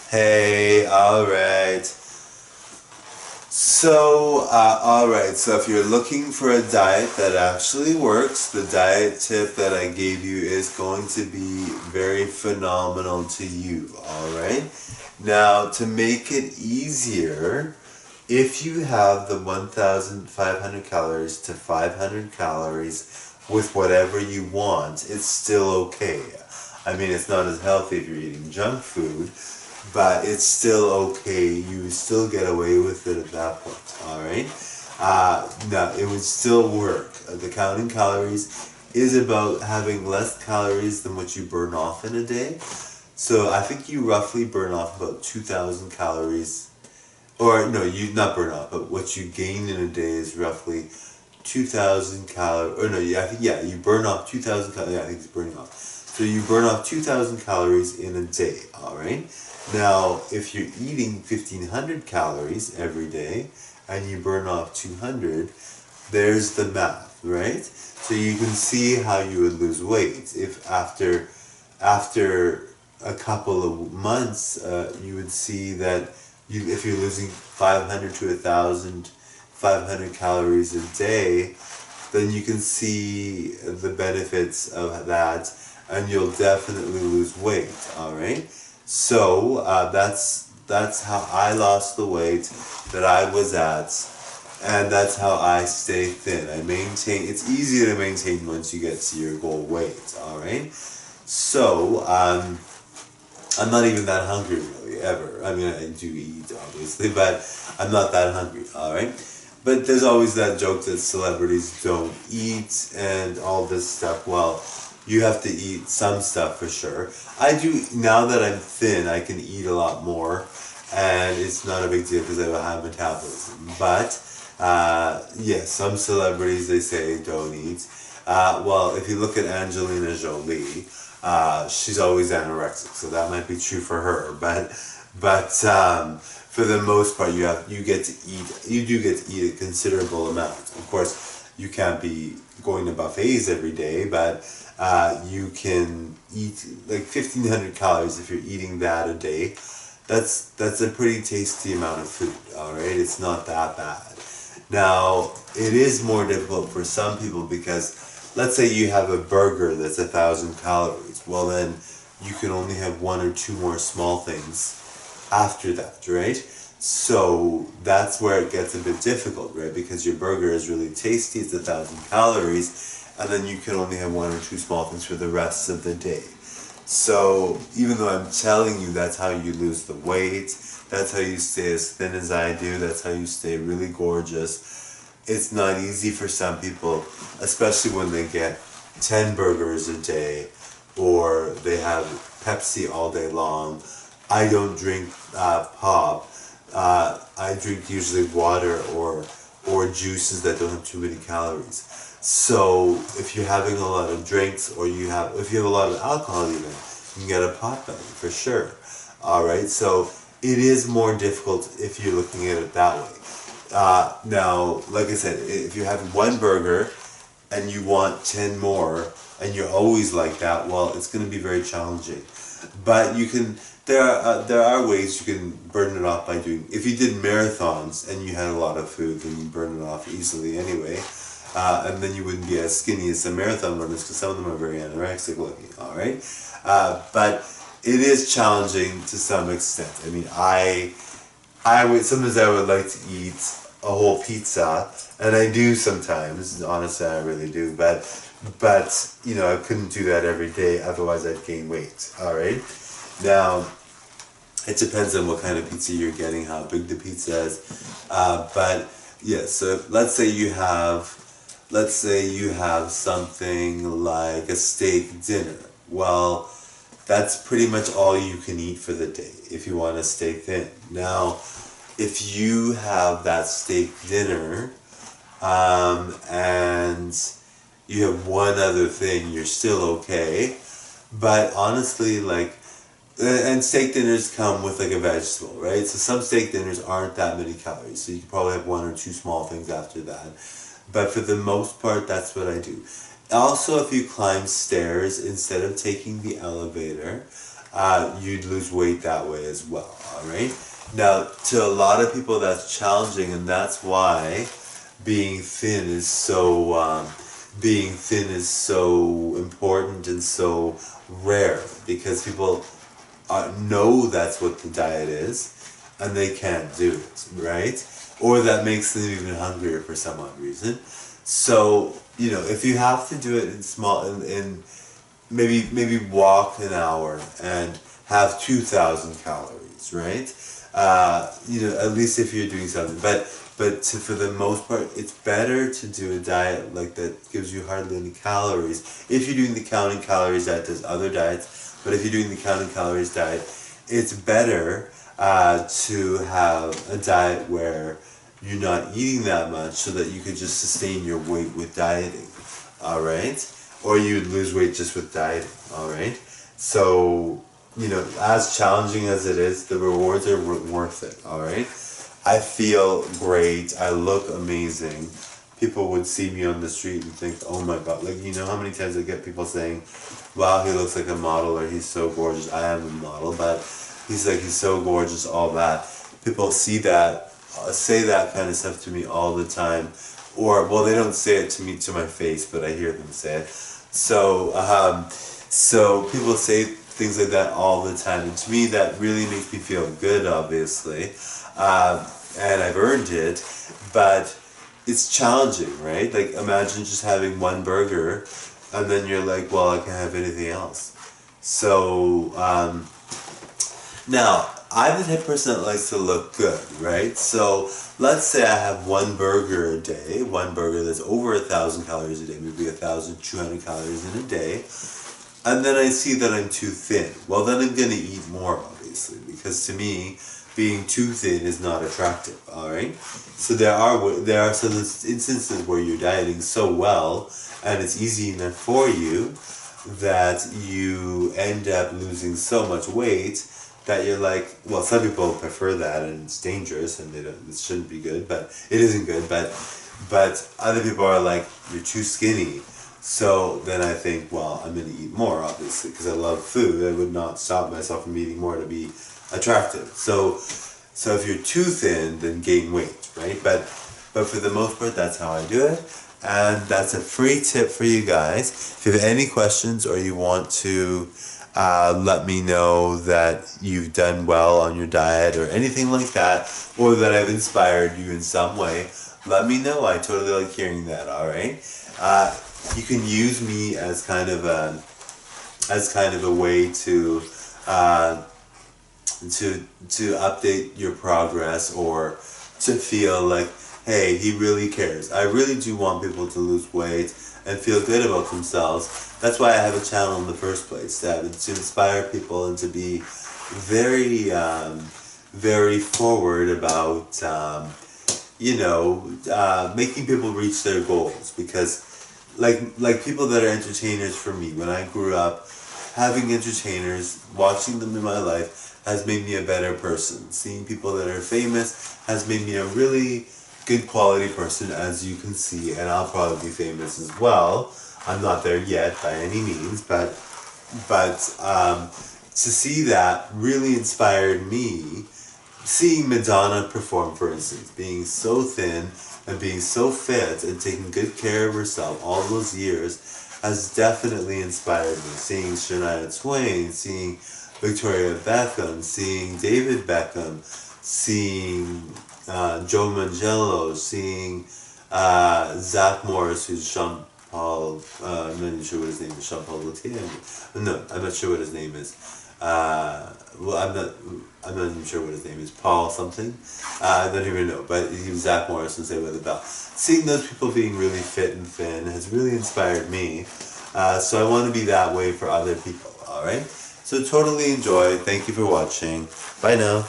Hey, alright. So if you're looking for a diet that actually works, the diet tip that I gave you is going to be very phenomenal to you, alright? Now, to make it easier, if you have the 1,500 calories to 500 calories with whatever you want, it's still okay. I mean, it's not as healthy if you're eating junk food, but it's still okay. You still get away with it at that point, alright? No, it would still work. The counting calories is about having less calories than what you burn off in a day. So I think you roughly burn off about 2,000 calories, or no, you not burn off, but what you gain in a day is roughly 2,000 calories. Or no, yeah, I think yeah, you burn off 2,000 calories. Yeah, I think it's burning off. So you burn off 2,000 calories in a day. All right. Now, if you're eating 1,500 calories every day and you burn off 200, there's the math, right? So you can see how you would lose weight if after a couple of months, you would see that if you're losing 500 to 1,500 calories a day, then you can see the benefits of that, and you'll definitely lose weight. All right. So that's how I lost the weight that I was at, and that's how I stay thin. I maintain. It's easier to maintain once you get to your goal weight. All right. So I'm not even that hungry really ever. I mean, I do eat obviously, but I'm not that hungry. All right. But there's always that joke that celebrities don't eat and all this stuff. Well, you have to eat some stuff for sure. I do, now that I'm thin, I can eat a lot more, and it's not a big deal because I have a high metabolism. But yes, some celebrities they say don't eat. Well, if you look at Angelina Jolie, she's always anorexic, so that might be true for her. But for the most part, you get to eat. You do get to eat a considerable amount. Of course, you can't be going to buffets every day, but you can eat like 1,500 calories if you're eating that a day. That's a pretty tasty amount of food. All right, it's not that bad. Now, it is more difficult for some people because let's say you have a burger that's 1,000 calories. Well, then you can only have one or two more small things after that, right? So that's where it gets a bit difficult, right? Because your burger is really tasty, it's 1,000 calories, and then you can only have one or two small things for the rest of the day. So even though I'm telling you that's how you lose the weight, that's how you stay as thin as I do, that's how you stay really gorgeous, it's not easy for some people, especially when they get 10 burgers a day or they have Pepsi all day long. I don't drink pop. I drink usually water or juices that don't have too many calories. So if you're having a lot of drinks or if you have a lot of alcohol even, you can get a pot belly for sure. All right. So it is more difficult if you're looking at it that way. Now, like I said, if you have one burger and you want 10 more and you're always like that, well, it's going to be very challenging. But there are ways you can burn it off by doing, if you did marathons and you had a lot of food, then you burn it off easily anyway. And then you wouldn't be as skinny as some marathon runners because some of them are very anorexic looking, all right? But it is challenging to some extent. I mean, sometimes I would like to eat a whole pizza, and I do sometimes. Honestly, I really do. But I couldn't do that every day. Otherwise, I'd gain weight. All right. Now, it depends on what kind of pizza you're getting, how big the pizza is. But yeah. So let's say you have something like a steak dinner. Well, that's pretty much all you can eat for the day if you want to stay thin. Now, if you have that steak dinner and you have one other thing, you're still okay. But honestly, and steak dinners come with like a vegetable, right? So some steak dinners aren't that many calories, so you can probably have one or two small things after that. But for the most part, that's what I do. Also, if you climb stairs instead of taking the elevator, you'd lose weight that way as well, alright? Now, to a lot of people that's challenging, and that's why being thin is so important and so rare, because people know that's what the diet is, and they can't do it, right? Or that makes them even hungrier for some odd reason. So, if you have to do it in small, in maybe walk an hour and have 2,000 calories, right? At least if you're doing something. For the most part, it's better to do a diet like that gives you hardly any calories. If you're doing the counting calories diet, there's other diets, but if you're doing the counting calories diet, it's better to have a diet where you're not eating that much so that you could just sustain your weight with dieting, alright? Or you'd lose weight just with dieting, alright? So, as challenging as it is, the rewards are worth it, alright? I feel great, I look amazing. People would see me on the street and think, oh my god, how many times I get people saying, wow, he looks like a model, or he's so gorgeous. I am a model, but he's so gorgeous, all that. People see that, say that kind of stuff to me all the time. Or, well, they don't say it to me to my face, but I hear them say it. So people say things like that all the time, and to me that really makes me feel good, obviously, and I've earned it, but it's challenging, right? Like, imagine just having one burger, and then you're like, well, I can't have anything else. So, now, I'm the type of person that likes to look good, right? So, let's say I have one burger a day, one burger that's over 1,000 calories a day, maybe 1,200 calories in a day, and then I see that I'm too thin. Well, then I'm going to eat more, obviously, because to me, being too thin is not attractive, alright? So there are some instances where you're dieting so well, and it's easy enough for you, that you end up losing so much weight that you're like, well, some people prefer that, and it's dangerous, and it shouldn't be good, but it isn't good, but other people are like, you're too skinny. So then I think, well, I'm going to eat more, obviously, because I love food. I would not stop myself from eating more to be attractive. So if you're too thin, then gain weight, right? But for the most part, that's how I do it. And that's a free tip for you guys. If you have any questions, or you want to let me know that you've done well on your diet, or anything like that, or that I've inspired you in some way, let me know. I totally like hearing that, alright? You can use me as kind of a way to update your progress, or to feel like, hey, he really cares. I really do want people to lose weight and feel good about themselves. That's why I have a channel in the first place, to inspire people and to be very, very forward about, making people reach their goals. Because like people that are entertainers, for me, when I grew up, having entertainers, watching them in my life, has made me a better person. Seeing people that are famous has made me a really good quality person, as you can see, and I'll probably be famous as well. I'm not there yet by any means, but to see that really inspired me. Seeing Madonna perform, for instance, being so thin and being so fit and taking good care of herself all those years, has definitely inspired me. Seeing Shania Twain, seeing Victoria Beckham, seeing David Beckham, seeing Joe Manganiello, seeing Zach Morris, who's Sean Paul, I'm not even sure what his name is, Sean Paul Gaultier? No, I'm not sure what his name is. I'm not even sure what his name is, Paul something, I don't even know, but he was Zach Morris and Saved by the Bell. Seeing those people being really fit and thin has really inspired me, so I want to be that way for other people, alright? So totally enjoy, thank you for watching, bye now.